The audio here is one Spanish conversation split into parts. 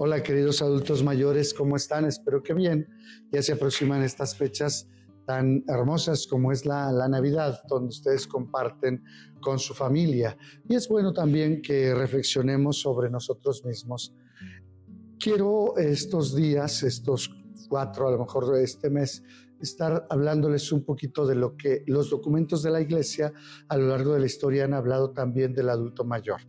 Hola queridos adultos mayores, ¿cómo están? Espero que bien. Ya se aproximan estas fechas tan hermosas como es la Navidad, donde ustedes comparten con su familia. Y es bueno también que reflexionemos sobre nosotros mismos. Quiero estos días, estos 4, a lo mejor de este mes, estar hablándoles un poquito de lo que los documentos de la Iglesia a lo largo de la historia han hablado también del adulto mayor.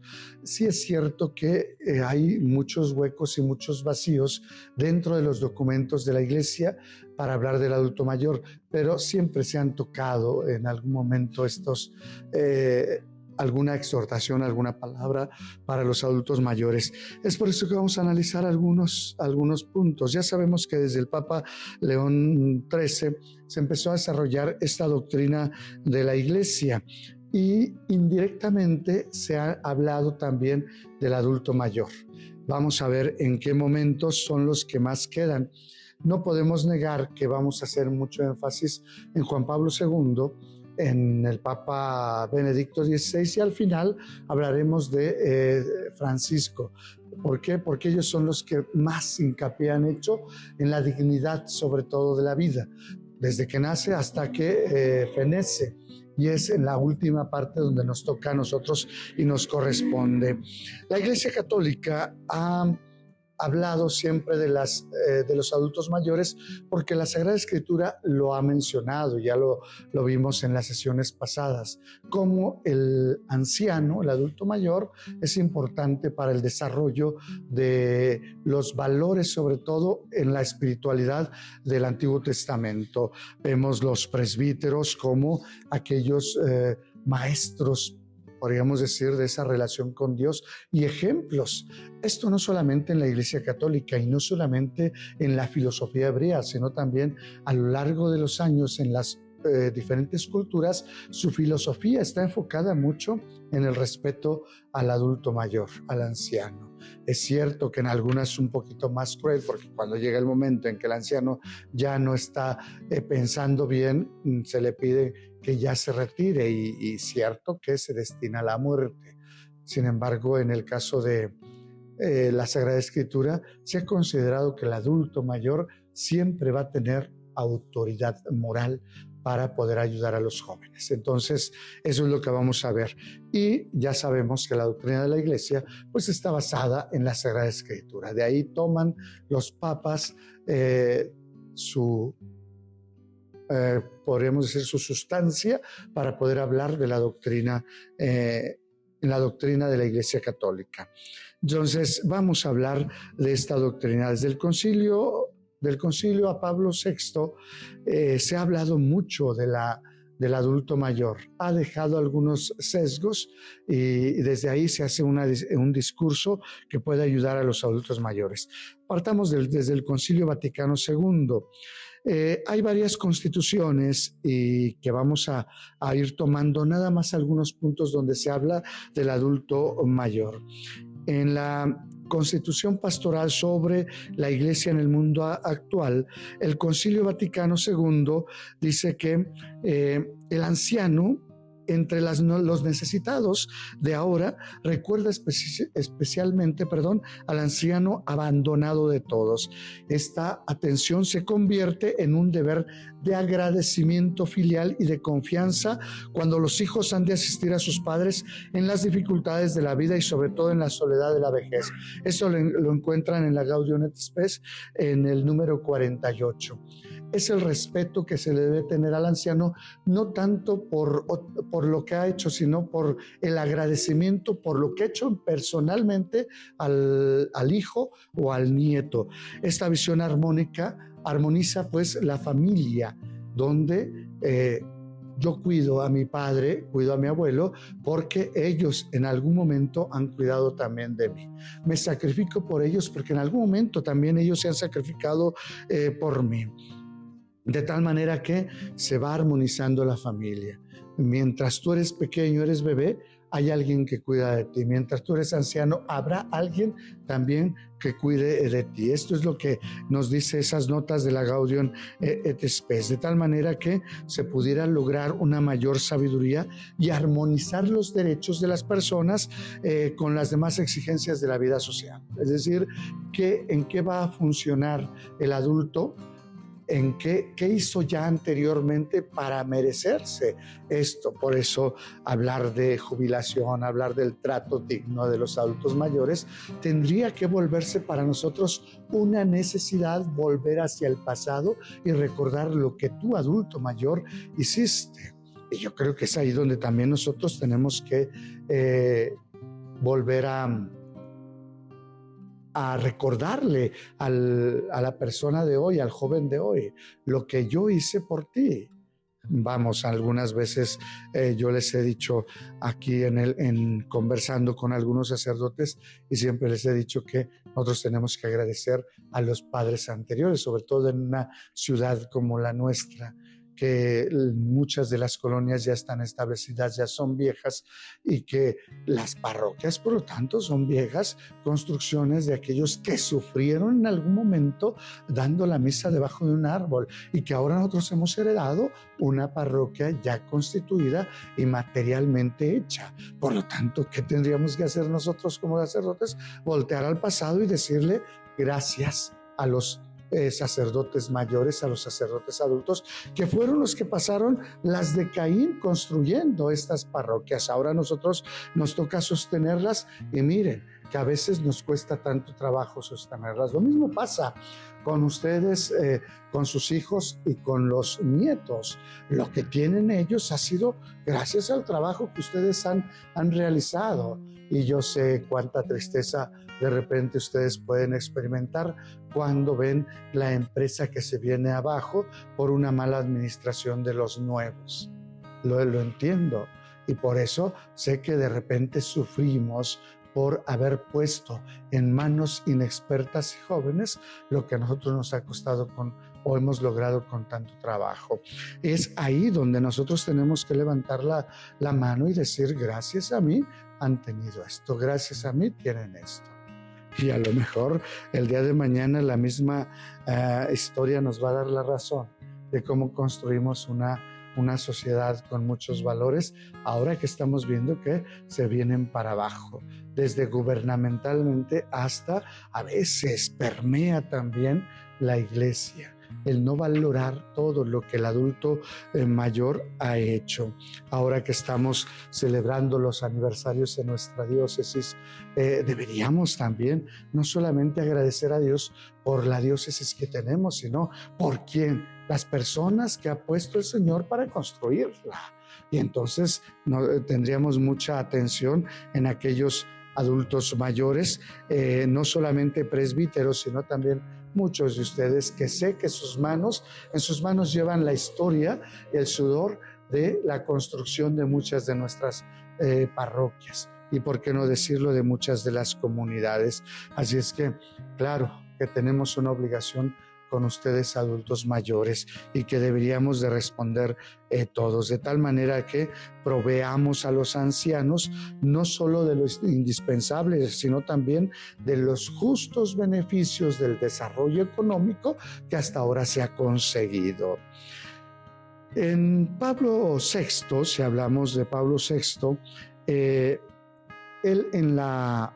Sí es cierto que hay muchos huecos y muchos vacíos dentro de los documentos de la Iglesia para hablar del adulto mayor, pero siempre se han tocado en algún momento estos alguna exhortación, alguna palabra para los adultos mayores. Es por eso que vamos a analizar algunos puntos. Ya sabemos que desde el Papa León XIII se empezó a desarrollar esta doctrina de la Iglesia y indirectamente se ha hablado también del adulto mayor. Vamos a ver en qué momentos son los que más quedan. No podemos negar que vamos a hacer mucho énfasis en Juan Pablo II, en el Papa Benedicto XVI y al final hablaremos de Francisco. ¿Por qué? Porque ellos son los que más hincapié han hecho en la dignidad, sobre todo de la vida, desde que nace hasta que fenece. Y es en la última parte donde nos toca a nosotros y nos corresponde. La Iglesia Católica ha hablado siempre de los adultos mayores porque la Sagrada Escritura lo ha mencionado, ya lo vimos en las sesiones pasadas, como el anciano, el adulto mayor, es importante para el desarrollo de los valores, sobre todo en la espiritualidad del Antiguo Testamento. Vemos los presbíteros como aquellos maestros, podríamos decir, de esa relación con Dios y ejemplos. Esto no solamente en la Iglesia Católica y no solamente en la filosofía hebrea, sino también a lo largo de los años en las diferentes culturas. Su filosofía está enfocada mucho en el respeto al adulto mayor, al anciano. Es cierto que en algunas un poquito más cruel, porque cuando llega el momento en que el anciano ya no está pensando bien, se le pide que ya se retire y cierto que se destina a la muerte. Sin embargo, en el caso de la Sagrada Escritura, se ha considerado que el adulto mayor siempre va a tener autoridad moral para poder ayudar a los jóvenes. Entonces, eso es lo que vamos a ver. Y ya sabemos que la doctrina de la Iglesia pues está basada en la Sagrada Escritura. De ahí toman los papas podríamos decir su sustancia para poder hablar de la doctrina en la doctrina de la Iglesia Católica. Entonces, vamos a hablar de esta doctrina. Desde el concilio a Pablo VI se ha hablado mucho del adulto mayor. Ha dejado algunos sesgos y desde ahí se hace un discurso que puede ayudar a los adultos mayores. Partamos desde el Concilio Vaticano II. Hay varias constituciones y que vamos a ir tomando nada más algunos puntos donde se habla del adulto mayor. En la Constitución Pastoral sobre la Iglesia en el mundo actual, el Concilio Vaticano II dice que el anciano, entre los necesitados de ahora, recuerda especialmente al anciano abandonado de todos. Esta atención se convierte en un deber de agradecimiento filial y de confianza cuando los hijos han de asistir a sus padres en las dificultades de la vida y sobre todo en la soledad de la vejez. Eso lo encuentran en la Gaudium et Spes en el número 48. Es el respeto que se le debe tener al anciano, no tanto por lo que ha hecho, sino por el agradecimiento por lo que ha hecho personalmente al hijo o al nieto. Esta visión armoniza pues la familia, donde yo cuido a mi padre, cuido a mi abuelo, porque ellos en algún momento han cuidado también de mí. Me sacrifico por ellos porque en algún momento también ellos se han sacrificado por mí. de tal manera que se va armonizando la familia. Mientras tú eres pequeño, eres bebé, hay alguien que cuida de ti. Mientras tú eres anciano, habrá alguien también que cuide de ti. Esto es lo que nos dice esas notas de la Gaudium et Spes, de tal manera que se pudiera lograr una mayor sabiduría y armonizar los derechos de las personas con las demás exigencias de la vida social. Es decir, en qué va a funcionar el adulto, en qué hizo ya anteriormente para merecerse esto. Por eso hablar de jubilación, hablar del trato digno de los adultos mayores, tendría que volverse para nosotros una necesidad, volver hacia el pasado y recordar lo que tú, adulto mayor, hiciste. Y yo creo que es ahí donde también nosotros tenemos que volver a recordarle a la persona de hoy, al joven de hoy, lo que yo hice por ti. Vamos, algunas veces yo les he dicho aquí conversando con algunos sacerdotes, y siempre les he dicho que nosotros tenemos que agradecer a los padres anteriores, sobre todo en una ciudad como la nuestra, que muchas de las colonias ya están establecidas, ya son viejas, y que las parroquias, por lo tanto, son viejas construcciones de aquellos que sufrieron en algún momento dando la misa debajo de un árbol, y que ahora nosotros hemos heredado una parroquia ya constituida y materialmente hecha. Por lo tanto, ¿qué tendríamos que hacer nosotros como sacerdotes? Voltear al pasado y decirle gracias a los sacerdotes mayores, a los sacerdotes adultos, que fueron los que pasaron las de Caín construyendo estas parroquias. Ahora a nosotros nos toca sostenerlas, y miren que a veces nos cuesta tanto trabajo sostenerlas. Lo mismo pasa con ustedes, con sus hijos y con los nietos. Lo que tienen ellos ha sido gracias al trabajo que ustedes han realizado. Y yo sé cuánta tristeza de repente ustedes pueden experimentar cuando ven la empresa que se viene abajo por una mala administración de los nuevos. Lo entiendo, y por eso sé que de repente sufrimos por haber puesto en manos inexpertas y jóvenes lo que a nosotros nos ha costado o hemos logrado con tanto trabajo. Es ahí donde nosotros tenemos que levantar la mano y decir: gracias a mí han tenido esto, gracias a mí tienen esto. Y a lo mejor el día de mañana la misma historia nos va a dar la razón de cómo construimos una sociedad con muchos valores, ahora que estamos viendo que se vienen para abajo, desde gubernamentalmente hasta, a veces permea también la iglesia, el no valorar todo lo que el adulto mayor ha hecho. Ahora que estamos celebrando los aniversarios en nuestra diócesis, deberíamos también no solamente agradecer a Dios por la diócesis que tenemos, sino por las personas que ha puesto el Señor para construirla. Y entonces tendríamos mucha atención en aquellos adultos mayores, no solamente presbíteros, sino también muchos de ustedes que sé que en sus manos llevan la historia, el sudor de la construcción de muchas de nuestras parroquias, y por qué no decirlo, de muchas de las comunidades. Así es que, claro, que tenemos una obligación con ustedes, adultos mayores, y que deberíamos de responder todos, de tal manera que proveamos a los ancianos no solo de lo indispensable, sino también de los justos beneficios del desarrollo económico que hasta ahora se ha conseguido. En Pablo VI, si hablamos de Pablo VI, él en la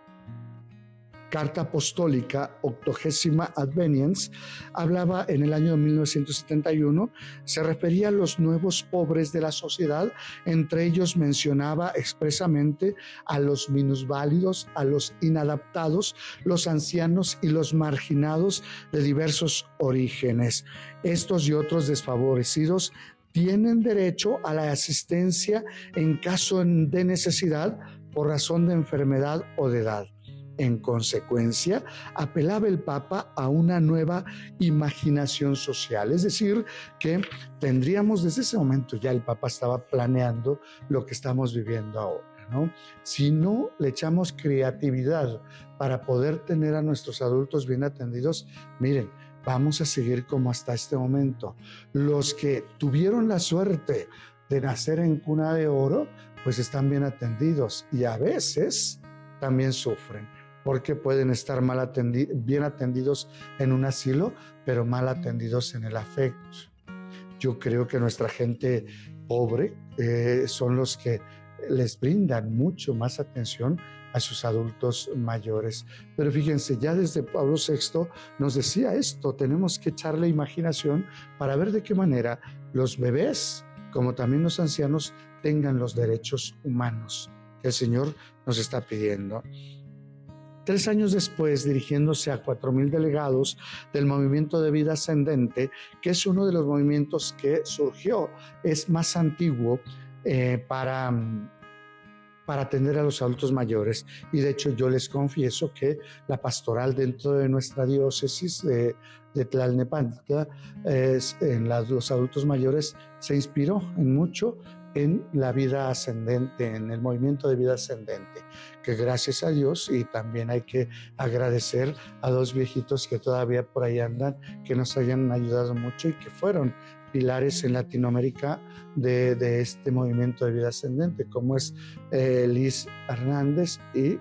Carta Apostólica 80 Adveniens hablaba en el año 1971, se refería a los nuevos pobres de la sociedad, entre ellos mencionaba expresamente a los minusválidos, a los inadaptados, los ancianos y los marginados de diversos orígenes. Estos y otros desfavorecidos tienen derecho a la asistencia en caso de necesidad por razón de enfermedad o de edad. En consecuencia, apelaba el Papa a una nueva imaginación social, es decir, que tendríamos desde ese momento, ya el Papa estaba planeando lo que estamos viviendo ahora, ¿no? Si no le echamos creatividad para poder tener a nuestros adultos bien atendidos, miren, vamos a seguir como hasta este momento. Los que tuvieron la suerte de nacer en cuna de oro, pues están bien atendidos y a veces también sufren, porque pueden estar bien atendidos en un asilo, pero mal atendidos en el afecto. Yo creo que nuestra gente pobre son los que les brindan mucho más atención a sus adultos mayores. Pero fíjense, ya desde Pablo VI nos decía esto: tenemos que echarle imaginación para ver de qué manera los bebés, como también los ancianos, tengan los derechos humanos que el Señor nos está pidiendo. 3 años después, dirigiéndose a 4,000 delegados del Movimiento de Vida Ascendente, que es uno de los movimientos que surgió, es más antiguo para atender a los adultos mayores. Y de hecho yo les confieso que la pastoral dentro de nuestra diócesis de Tlalnepantla, en los adultos mayores, se inspiró en mucho en la vida ascendente, en el movimiento de vida ascendente, que gracias a Dios, y también hay que agradecer a 2 viejitos que todavía por ahí andan, que nos hayan ayudado mucho y que fueron pilares en Latinoamérica de este movimiento de vida ascendente, como es Liz Hernández y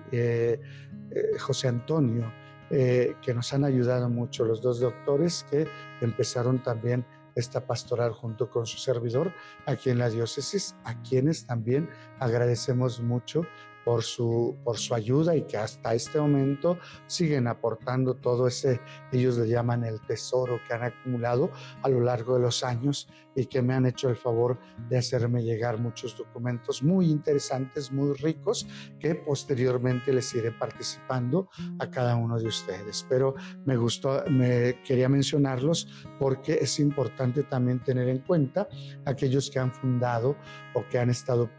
José Antonio, que nos han ayudado mucho, los 2 doctores que empezaron también esta pastoral junto con su servidor aquí en la diócesis, a quienes también agradecemos mucho por su ayuda y que hasta este momento siguen aportando todo ese, ellos le llaman el tesoro que han acumulado a lo largo de los años y que me han hecho el favor de hacerme llegar muchos documentos muy interesantes, muy ricos, que posteriormente les iré participando a cada uno de ustedes. Pero me quería mencionarlos porque es importante también tener en cuenta aquellos que han fundado o que han estado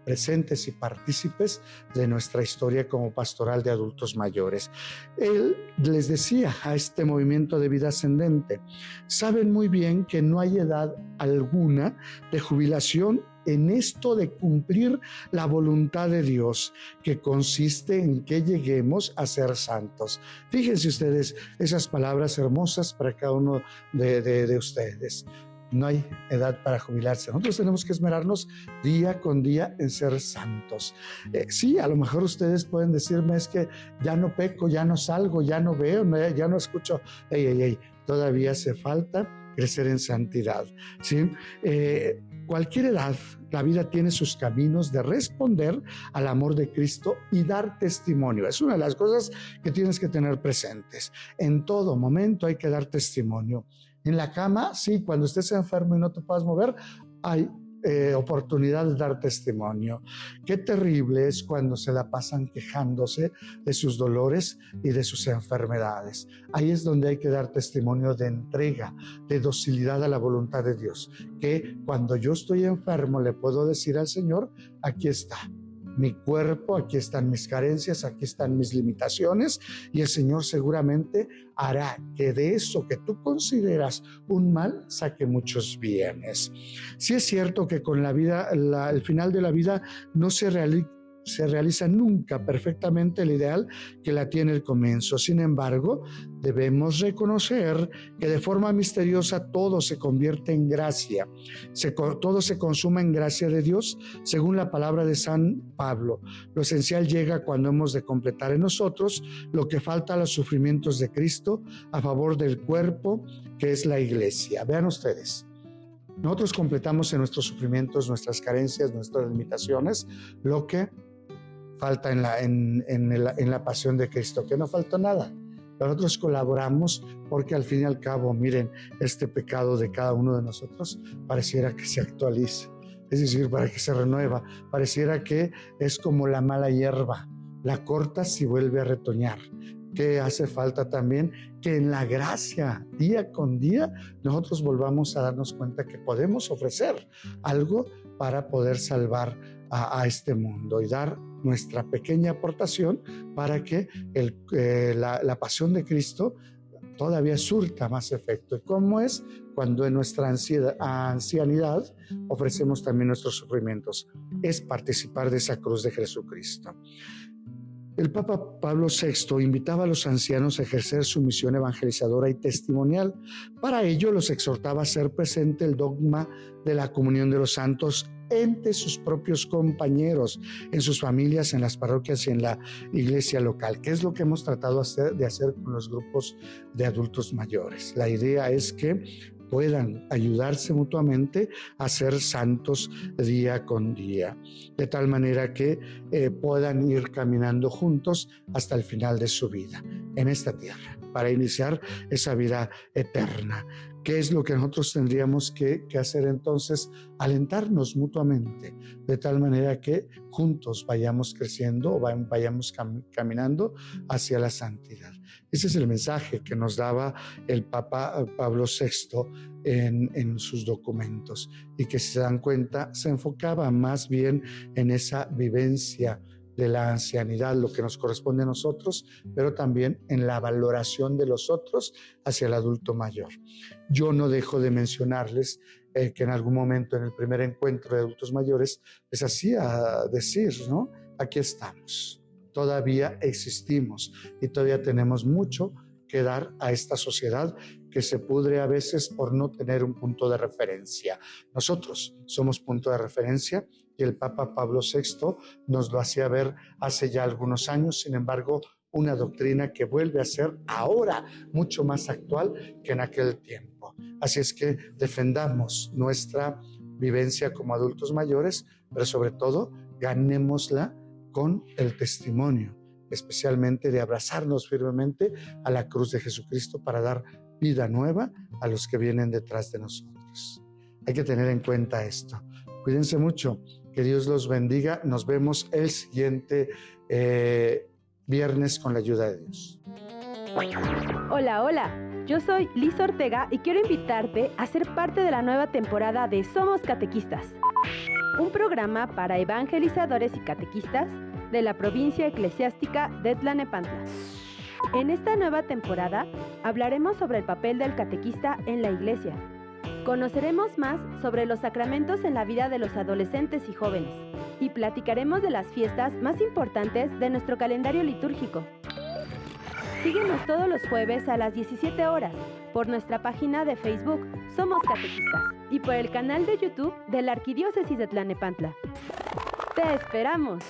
presentes y partícipes de nuestra historia como pastoral de adultos mayores. Él les decía a este movimiento de vida ascendente: saben muy bien que no hay edad alguna de jubilación en esto de cumplir la voluntad de Dios, que consiste en que lleguemos a ser santos. Fíjense ustedes esas palabras hermosas para cada uno de ustedes. No hay edad para jubilarse. Nosotros tenemos que esmerarnos día con día en ser santos. Sí, a lo mejor ustedes pueden decirme: es que ya no peco, ya no salgo, ya no veo, ya no escucho. Todavía hace falta crecer en santidad, ¿sí? Cualquier edad, la vida tiene sus caminos de responder al amor de Cristo y dar testimonio. Es una de las cosas que tienes que tener presentes. En todo momento hay que dar testimonio. En la cama, sí, cuando estés enfermo y no te puedas mover, hay oportunidad de dar testimonio. Qué terrible es cuando se la pasan quejándose de sus dolores y de sus enfermedades. Ahí es donde hay que dar testimonio de entrega, de docilidad a la voluntad de Dios, que cuando yo estoy enfermo le puedo decir al Señor: aquí está mi cuerpo, aquí están mis carencias, aquí están mis limitaciones, y el Señor seguramente hará que de eso que tú consideras un mal saque muchos bienes. Sí es cierto que con la vida, el final de la vida no se realiza nunca perfectamente el ideal que la tiene el comienzo. Sin embargo, debemos reconocer que de forma misteriosa todo se convierte en gracia. Todo se consuma en gracia de Dios, según la palabra de San Pablo. Lo esencial llega cuando hemos de completar en nosotros lo que falta a los sufrimientos de Cristo a favor del cuerpo, que es la iglesia. Vean ustedes, nosotros completamos en nuestros sufrimientos, nuestras carencias, nuestras limitaciones, lo que falta en la pasión de Cristo, que no faltó nada. Nosotros colaboramos porque al fin y al cabo, miren, este pecado de cada uno de nosotros pareciera que se actualiza, es decir, para que se renueva, pareciera que es como la mala hierba, la cortas y vuelve a retoñar. Que hace falta también que en la gracia, día con día, nosotros volvamos a darnos cuenta que podemos ofrecer algo para poder salvar a este mundo y dar nuestra pequeña aportación para que la pasión de Cristo todavía surta más efecto. ¿Y cómo es? Cuando en nuestra ancianidad ofrecemos también nuestros sufrimientos. Es participar de esa cruz de Jesucristo. El Papa Pablo VI invitaba a los ancianos a ejercer su misión evangelizadora y testimonial. Para ello los exhortaba a hacer presente el dogma de la comunión de los santos entre sus propios compañeros, en sus familias, en las parroquias y en la iglesia local, que es lo que hemos tratado de hacer con los grupos de adultos mayores. La idea es que puedan ayudarse mutuamente a ser santos día con día, de tal manera que puedan ir caminando juntos hasta el final de su vida en esta tierra, para iniciar esa vida eterna. ¿Qué es lo que nosotros tendríamos que hacer entonces? Alentarnos mutuamente, de tal manera que juntos vayamos creciendo o vayamos caminando hacia la santidad. Ese es el mensaje que nos daba el Papa Pablo VI en sus documentos, y que, si se dan cuenta, se enfocaba más bien en esa vivencia de la ancianidad, lo que nos corresponde a nosotros, pero también en la valoración de los otros hacia el adulto mayor. Yo no dejo de mencionarles que en algún momento en el primer encuentro de adultos mayores les hacía decir, ¿no? Aquí estamos, todavía existimos y todavía tenemos mucho que dar a esta sociedad que se pudre a veces por no tener un punto de referencia. Nosotros somos punto de referencia, y el Papa Pablo VI nos lo hacía ver hace ya algunos años. Sin embargo, una doctrina que vuelve a ser ahora mucho más actual que en aquel tiempo. Así es que defendamos nuestra vivencia como adultos mayores, pero sobre todo ganémosla con el testimonio, especialmente de abrazarnos firmemente a la cruz de Jesucristo para dar vida nueva a los que vienen detrás de nosotros. Hay que tener en cuenta esto. Cuídense mucho, que Dios los bendiga. Nos vemos el siguiente viernes con la ayuda de Dios. Hola, yo soy Liz Ortega y quiero invitarte a ser parte de la nueva temporada de Somos Catequistas, un programa para evangelizadores y catequistas de la provincia eclesiástica de Tlalnepantla. En esta nueva temporada hablaremos sobre el papel del catequista en la iglesia. Conoceremos más sobre los sacramentos en la vida de los adolescentes y jóvenes y platicaremos de las fiestas más importantes de nuestro calendario litúrgico. Síguenos todos los jueves a las 17 horas por nuestra página de Facebook Somos Catequistas y por el canal de YouTube de la Arquidiócesis de Tlalnepantla. ¡Te esperamos!